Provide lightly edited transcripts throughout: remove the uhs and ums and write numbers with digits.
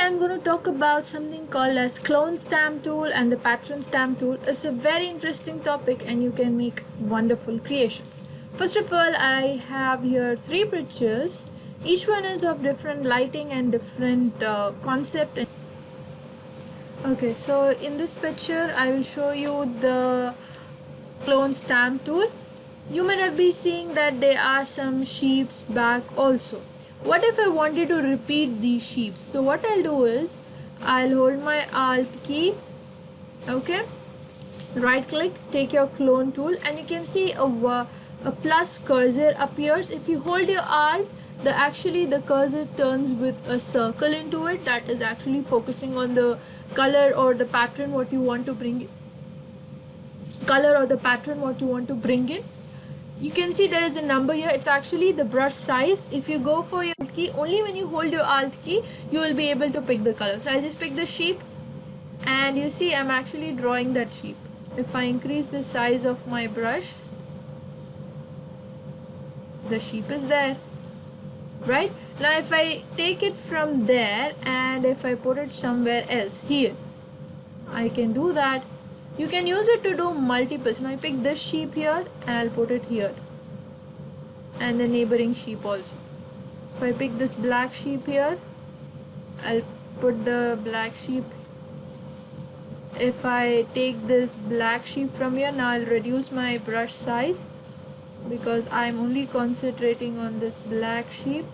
I'm going to talk about something called as clone stamp tool and the pattern stamp tool. It's a very interesting topic and you can make wonderful creations. First of all, I have here 3 pictures. Each one is of different lighting and different concept. Okay, so in this picture I will show you the clone stamp tool. You may not be seeing that there are some sheeps back also. What if I wanted to repeat these sheeps? So what I'll do is I'll hold my alt key, okay, right click, take your clone tool, and you can see a plus cursor appears. If you hold your alt, the cursor turns with a circle into it. That is actually focusing on the color or the pattern what you want to bring in. You can see there is a number here. It's actually the brush size. If you go for your alt key, only when you hold your alt key you will be able to pick the color. So I'll just pick the sheep, and you see I'm actually drawing that sheep. If I increase the size of my brush, the sheep is there. Right now, if I take it from there and if I put it somewhere else, here I can do that. You can use it to do multiples. Now I pick this sheep here and I'll put it here, and the neighboring sheep also. If I pick this black sheep here, I'll put the black sheep. If I take this black sheep from here, now I'll reduce my brush size because I'm only concentrating on this black sheep.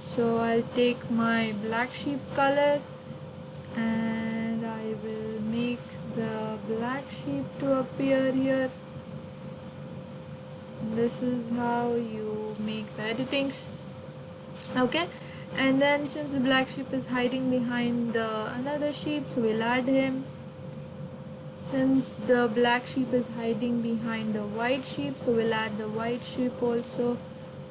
So I'll take my black sheep color and I will make the black sheep to appear here. This is how you make the editings, okay. And then since the black sheep is hiding behind another sheep, so we'll add him. Since the black sheep is hiding behind the white sheep, so we'll add the white sheep also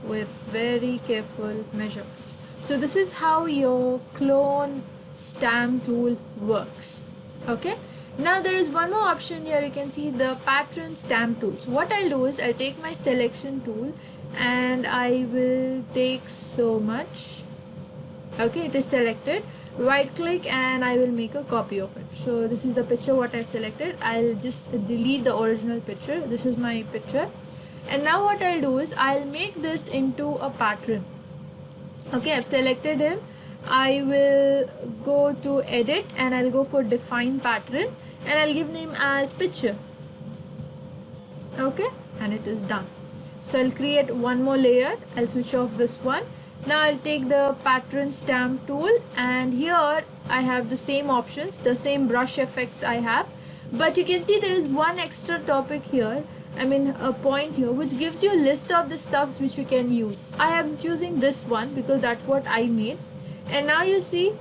with very careful measurements. So this is how your clone stamp tool works, okay. Now there is one more option here. You can see the pattern stamp tool. So what I'll do is I'll take my selection tool and I will take so much, okay, it is selected. Right click and I will make a copy of it. So this is the picture what I selected. I'll just delete the original picture. This is my picture, and now what I'll do is I'll make this into a pattern. Okay, I've selected him. I will go to edit and I'll go for define pattern and I'll give name as picture, okay, and it is done. So I'll create one more layer. I'll switch off this one. Now I'll take the pattern stamp tool, and here I have the same options, the same brush effects I have, but you can see there is one extra topic here, a point here, which gives you a list of the stuffs which you can use. I am choosing this one because that's what I made, and now you see,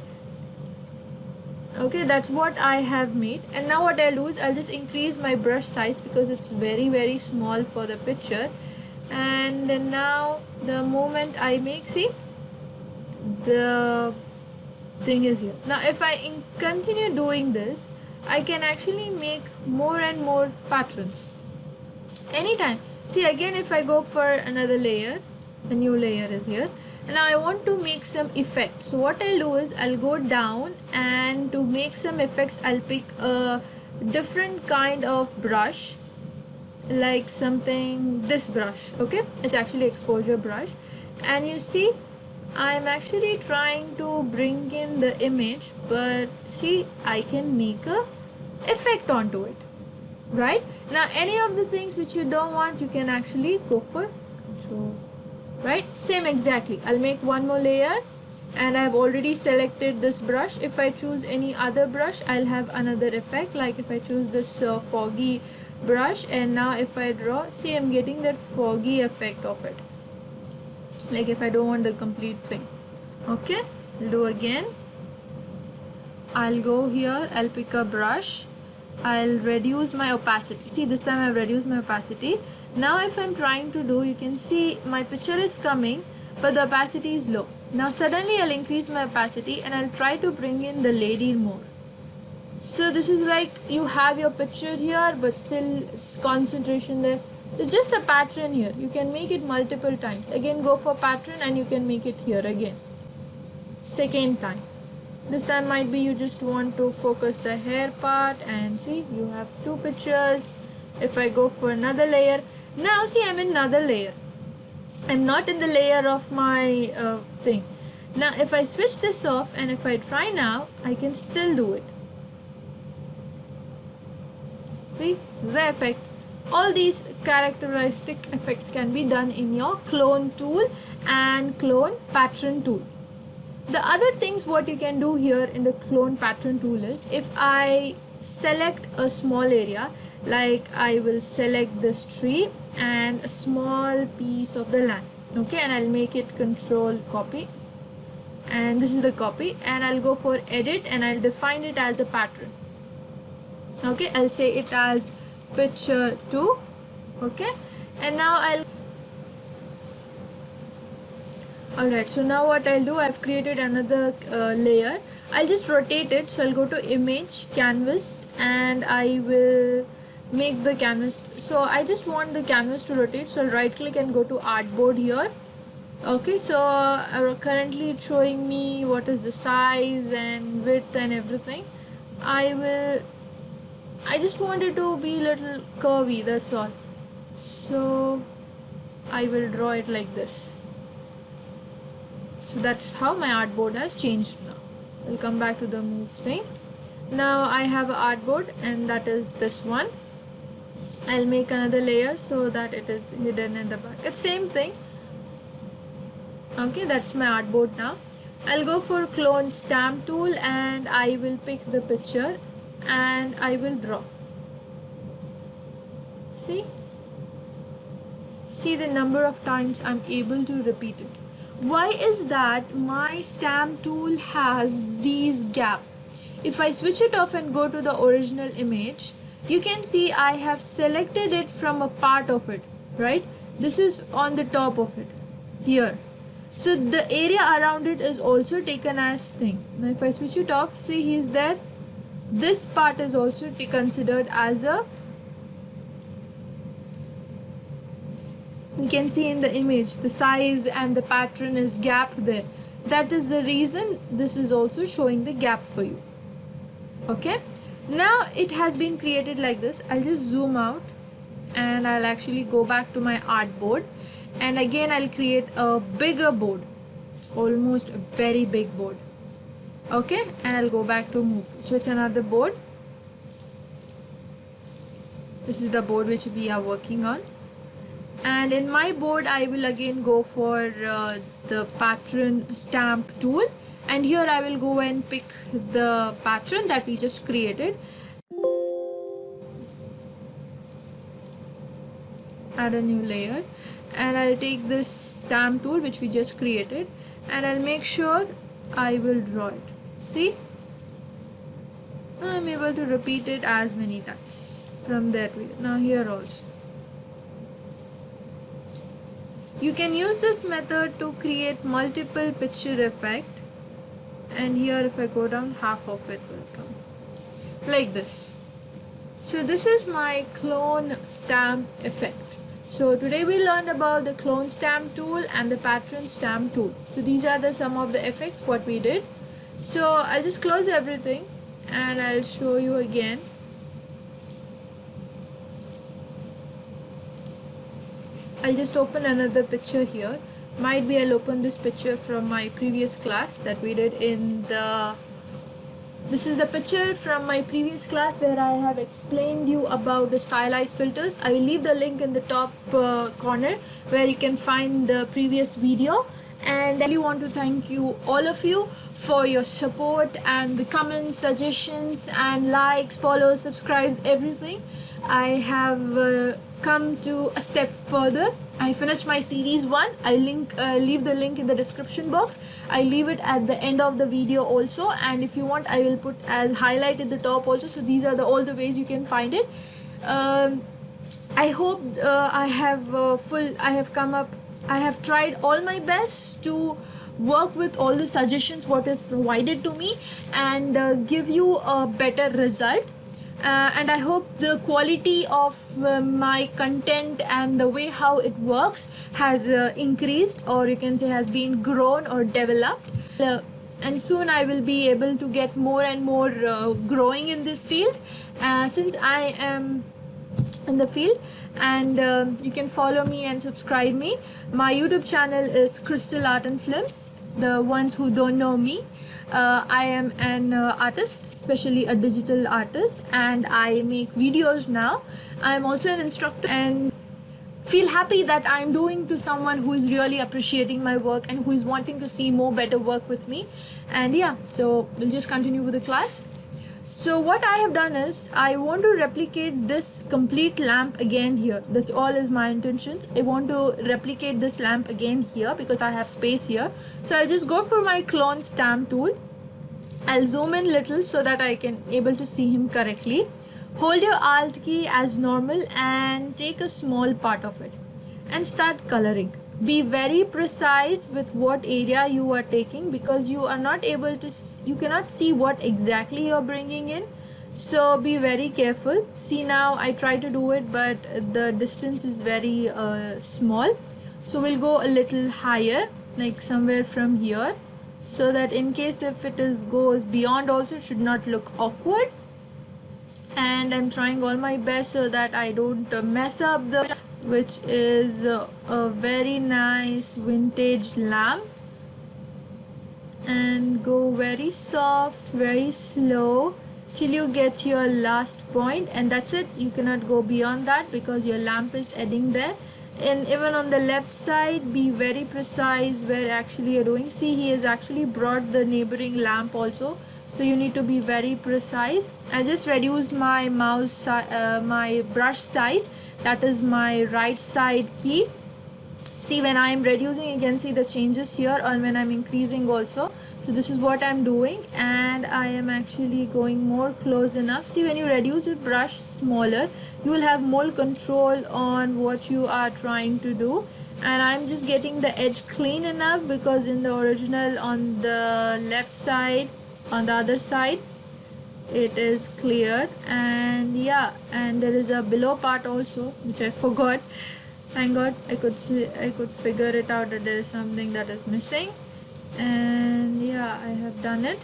okay, that's what I have made. And now what I'll do is I'll just increase my brush size because it's very small for the picture. And now the moment I make, see, the thing is here. Now if I continue doing this, I can actually make more and more patterns anytime. See, again, if I go for another layer, the new layer is here, and now I want to make some effect. So what I'll do is I'll go down, and to make some effects I'll pick a different kind of brush, like something, this brush, okay, it's actually exposure brush. And you see I'm actually trying to bring in the image, but see, I can make a effect onto it. Right now, any of the things which you don't want, you can actually go for control, right, same exactly. I'll make one more layer and I've already selected this brush. If I choose any other brush, I'll have another effect. Like if I choose this foggy brush, and now if I draw, see, I'm getting that foggy effect of it, like if I don't want the complete thing, okay. I'll do again. I'll go here, I'll pick a brush, I'll reduce my opacity. See, this time I've reduced my opacity. Now if I'm trying to do, you can see my picture is coming but the opacity is low. Now suddenly I'll increase my opacity and I'll try to bring in the lady more. So this is like you have your picture here, but still it's concentration there. It's just a pattern here. You can make it multiple times. Again, go for pattern and you can make it here again. second time. This time might be you just want to focus the hair part, and see, you have two pictures. If I go for another layer, now see, I'm in another layer. I'm not in the layer of my thing. Now if I switch this off and if I try now, I can still do it. See, the effect. All these characteristic effects can be done in your clone tool and clone pattern tool. The other things what you can do here in the clone pattern tool is, if I select a small area, like I will select this tree and a small piece of the land, okay, and I'll make it control copy, and this is the copy, and I'll go for edit and I'll define it as a pattern. Okay, I'll say it as picture 2. Okay, and now alright, so now what I'll do, I've created another layer. I'll just rotate it. So I'll go to image, canvas, and I will make the canvas. So I just want the canvas to rotate, so I'll right click and go to artboard here. Okay, so currently it's showing me what is the size and width and everything. I just want it to be little curvy, that's all. So I will draw it like this. So that's how my artboard has changed now. I'll come back to the move thing. Now I have an artboard, and that is this one. I'll make another layer so that it is hidden in the back. It's same thing. Okay, that's my artboard now. I'll go for clone stamp tool and I will pick the picture and I will draw. See the number of times I'm able to repeat it. Why is that my stamp tool has these gaps? If I switch it off and go to the original image, you can see I have selected it from a part of it, right? This is on the top of it here. So the area around it is also taken as thing. Now if I switch it off, see, he's there. This part is also considered as a, you can see in the image the size and the pattern is gap there. That is the reason this is also showing the gap for you. Okay, now it has been created like this. I'll just zoom out and I'll actually go back to my artboard, and again I'll create a bigger board. It's almost a very big board. Okay, and I'll go back to move. So it's another board. This is the board which we are working on, and in my board I will again go for the pattern stamp tool, and here I will go and pick the pattern that we just created. Add a new layer, and I'll take this stamp tool which we just created and I'll make sure I will draw it. See, I'm able to repeat it as many times from there to here. Now here also you can use this method to create multiple picture effect, and here if I go down, half of it will come like this. So this is my clone stamp effect. So today we learned about the clone stamp tool and the pattern stamp tool. So these are the some of the effects what we did. So I'll just close everything and I'll show you again. I'll just open another picture here. Might be I'll open this picture from my previous class that we did in the, this is the picture from my previous class where I have explained you about the stylized filters. I will leave the link in the top corner where you can find the previous video. And I really want to thank you, all of you, for your support and the comments, suggestions and likes, follows, subscribes, everything. I have come to a step further. I finished my series 1. I leave the link in the description box. I leave it at the end of the video also, and if you want I will put as highlight at the top also. So these are all the ways you can find it. I hope I have tried all my best to work with all the suggestions what is provided to me and give you a better result. And I hope the quality of my content and the way how it works has increased, or you can say has been grown or developed. and soon I will be able to get more and more growing in this field, since I am in the field. And you can follow me and subscribe me. My YouTube channel is Crystal Art and Films. The ones who don't know me, I am an artist, especially a digital artist, and I make videos now. I'm also an instructor, and feel happy that I'm doing to someone who is really appreciating my work and who is wanting to see more better work with me. And yeah, so we'll just continue with the class. So what I have done is I want to replicate this complete lamp again here. That's all is my intentions. I want to replicate this lamp again here because I have space here. So I'll just go for my clone stamp tool. I'll zoom in little so that I can able to see him correctly. Hold your Alt key as normal and take a small part of it and start coloring. Be very precise with what area you are taking, because you are not able to, you cannot see what exactly you're bringing in. So be very careful. See, now I try to do it, but the distance is very small. So we'll go a little higher, like somewhere from here, so that in case if it is goes beyond also, it should not look awkward. And I'm trying all my best so that I don't mess up the, which is a very nice vintage lamp. And go very soft, very slow till you get your last point, and that's it. You cannot go beyond that because your lamp is heading there. And even on the left side, be very precise where actually you're doing. See, he has actually brought the neighboring lamp also, so you need to be very precise. I just reduced my my brush size, that is my right side key. See, when I am reducing, you can see the changes here, or when I'm increasing also. So this is what I'm doing, and I am actually going more close enough. See, when you reduce your brush smaller, you will have more control on what you are trying to do. And I'm just getting the edge clean enough, because in the original on the left side, on the other side, it is clear. And yeah, and there is a below part also, which I forgot. Thank God I could see, I could figure it out that there is something that is missing. And yeah, I have done it.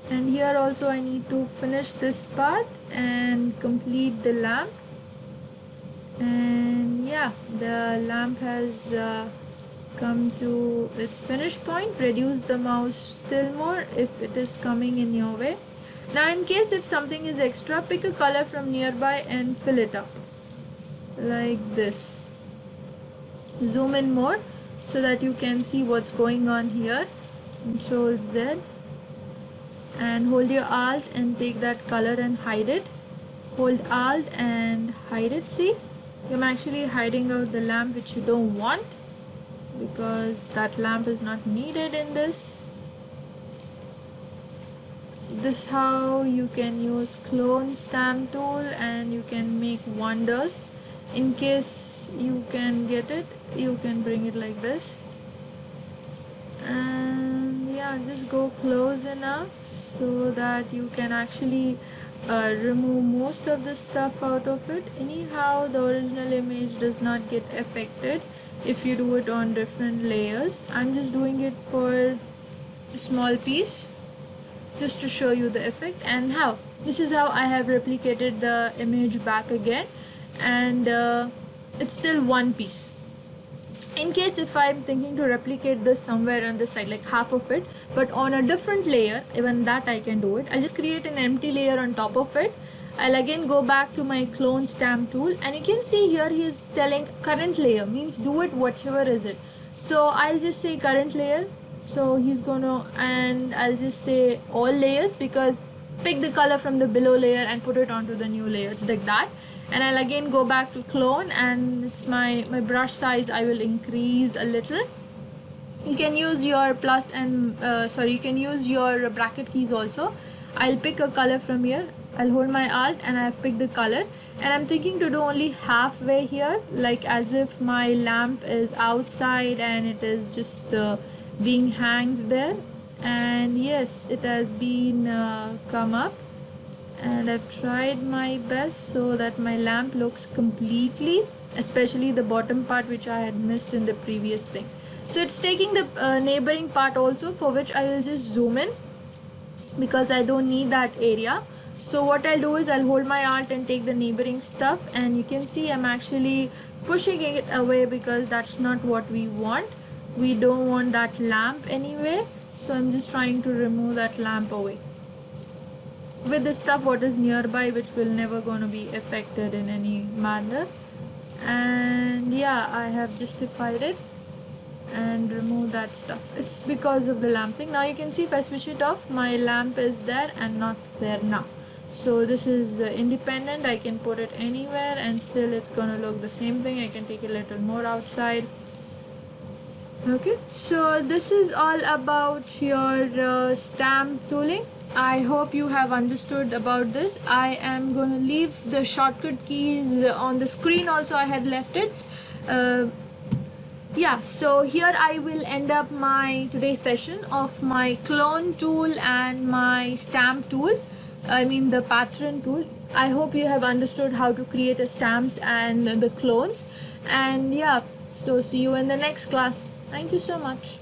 And here also I need to finish this part and complete the lamp. And yeah, the lamp has come to its finish point. Reduce the mouse still more if it is coming in your way. Now in case if something is extra, pick a color from nearby and fill it up like this. Zoom in more so that you can see what's going on here. Control Z and hold your Alt and take that color and hide it. Hold Alt and hide it. See, I'm actually hiding out the lamp which you don't want, because that lamp is not needed in this. This is how you can use clone stamp tool and you can make wonders. In case you can get it, you can bring it like this. And yeah, just go close enough so that you can actually remove most of the stuff out of it. Anyhow, the original image does not get affected if you do it on different layers. I'm just doing it for a small piece just to show you the effect. And how this is how I have replicated the image back again, and it's still one piece. In case if I'm thinking to replicate this somewhere on the side, like half of it, but on a different layer, even that I can do it. I'll just create an empty layer on top of it. I'll again go back to my clone stamp tool, and you can see here he is telling current layer, means do it whatever is it. So I'll just say current layer. So he's gonna, and I'll just say all layers, because pick the color from the below layer and put it onto the new layer. It's like that. And I'll again go back to clone, and it's my brush size I will increase a little. You can use your plus and you can use your bracket keys also. I'll pick a color from here. I'll hold my Alt and I've picked the color, and I'm thinking to do only halfway here, like as if my lamp is outside and it is just being hanged there. And yes, it has been come up, and I've tried my best so that my lamp looks completely, especially the bottom part which I had missed in the previous thing. So it's taking the neighboring part also, for which I will just zoom in because I don't need that area. So what I'll do is I'll hold my alt and take the neighboring stuff, and you can see I'm actually pushing it away because that's not what we want. We don't want that lamp anyway, so I'm just trying to remove that lamp away with the stuff what is nearby, which will never gonna be affected in any manner. And yeah, I have justified it and remove that stuff. It's because of the lamp thing. Now you can see if I switch it off, my lamp is there and not there now. So this is independent. I can put it anywhere and still it's gonna look the same thing. I can take a little more outside. Okay, so this is all about your stamp tooling. I hope you have understood about this. I am going to leave the shortcut keys on the screen also. I had left it. Yeah, so here I will end up my today's session of my clone tool and my stamp tool. I mean the pattern tool. I hope you have understood how to create a stamps and the clones. And yeah, so see you in the next class. Thank you so much.